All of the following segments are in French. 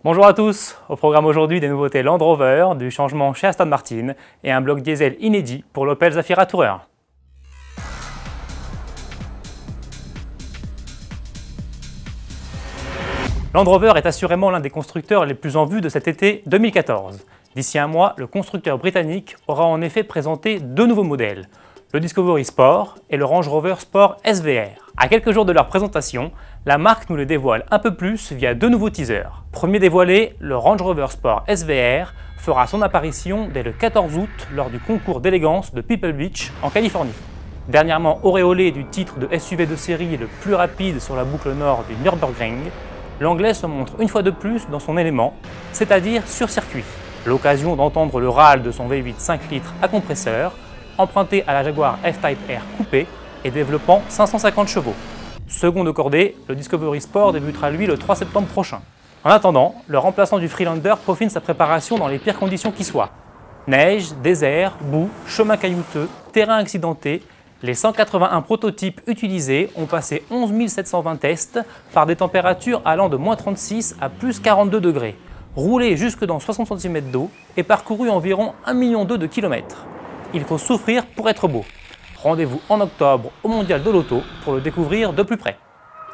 Bonjour à tous, au programme aujourd'hui des nouveautés Land Rover, du changement chez Aston Martin et un bloc diesel inédit pour l'Opel Zafira Tourer. Land Rover est assurément l'un des constructeurs les plus en vue de cet été 2014. D'ici un mois, le constructeur britannique aura en effet présenté deux nouveaux modèles, le Discovery Sport et le Range Rover Sport SVR. À quelques jours de leur présentation, la marque nous les dévoile un peu plus via deux nouveaux teasers. Premier dévoilé, le Range Rover Sport SVR fera son apparition dès le 14 août lors du concours d'élégance de Pebble Beach en Californie. Dernièrement auréolé du titre de SUV de série le plus rapide sur la boucle nord du Nürburgring, l'anglais se montre une fois de plus dans son élément, c'est-à-dire sur circuit. L'occasion d'entendre le râle de son V8 5 litres à compresseur, emprunté à la Jaguar F-Type R coupé et développant 550 chevaux. Second de cordée, le Discovery Sport débutera lui le 3 septembre prochain. En attendant, le remplaçant du Freelander peaufine sa préparation dans les pires conditions qui soient. Neige, désert, boue, chemin caillouteux, terrain accidenté, les 181 prototypes utilisés ont passé 11 720 tests par des températures allant de -36 à +42 degrés, roulé jusque dans 60 cm d'eau et parcouru environ 1,2 million de kilomètres. Il faut souffrir pour être beau. Rendez-vous en octobre au Mondial de l'Auto pour le découvrir de plus près.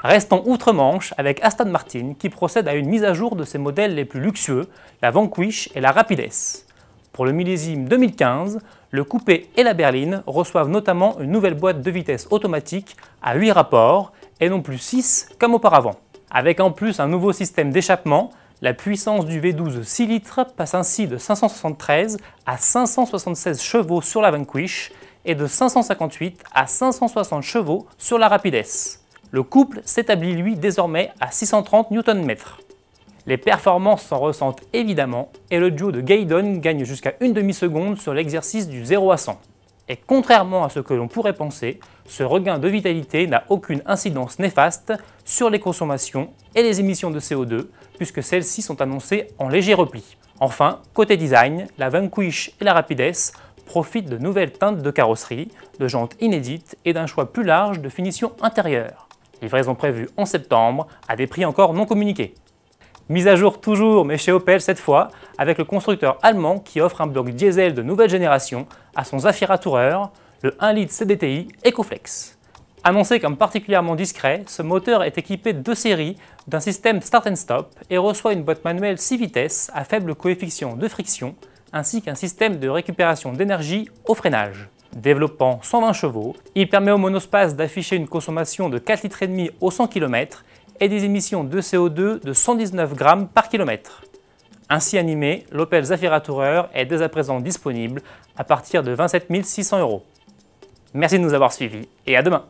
Restons outre-Manche avec Aston Martin qui procède à une mise à jour de ses modèles les plus luxueux, la Vanquish et la Rapid S. Pour le millésime 2015, le coupé et la berline reçoivent notamment une nouvelle boîte de vitesse automatique à 8 rapports et non plus 6 comme auparavant. Avec en plus un nouveau système d'échappement, la puissance du V12 6 litres passe ainsi de 573 à 576 chevaux sur la Vanquish et de 558 à 560 chevaux sur la Rapid S. Le couple s'établit lui désormais à 630 Nm. Les performances s'en ressentent évidemment et le duo de Gaydon gagne jusqu'à une demi-seconde sur l'exercice du 0 à 100. Et contrairement à ce que l'on pourrait penser, ce regain de vitalité n'a aucune incidence néfaste sur les consommations et les émissions de CO2 puisque celles-ci sont annoncées en léger repli. Enfin, côté design, la Vanquish et la Rapid S profitent de nouvelles teintes de carrosserie, de jantes inédites et d'un choix plus large de finition intérieure. Livraison prévue en septembre à des prix encore non communiqués. Mise à jour toujours, mais chez Opel cette fois, avec le constructeur allemand qui offre un bloc diesel de nouvelle génération à son Zafira Tourer, le 1 litre CDTI EcoFlex. Annoncé comme particulièrement discret, ce moteur est équipé de série d'un système start and stop et reçoit une boîte manuelle 6 vitesses à faible coefficient de friction, ainsi qu'un système de récupération d'énergie au freinage. Développant 120 chevaux, il permet au monospace d'afficher une consommation de 4,5 litres au 100 km et des émissions de CO2 de 119 grammes par kilomètre. Ainsi animé, l'Opel Zafira Tourer est dès à présent disponible à partir de 27 600 €. Merci de nous avoir suivis et à demain.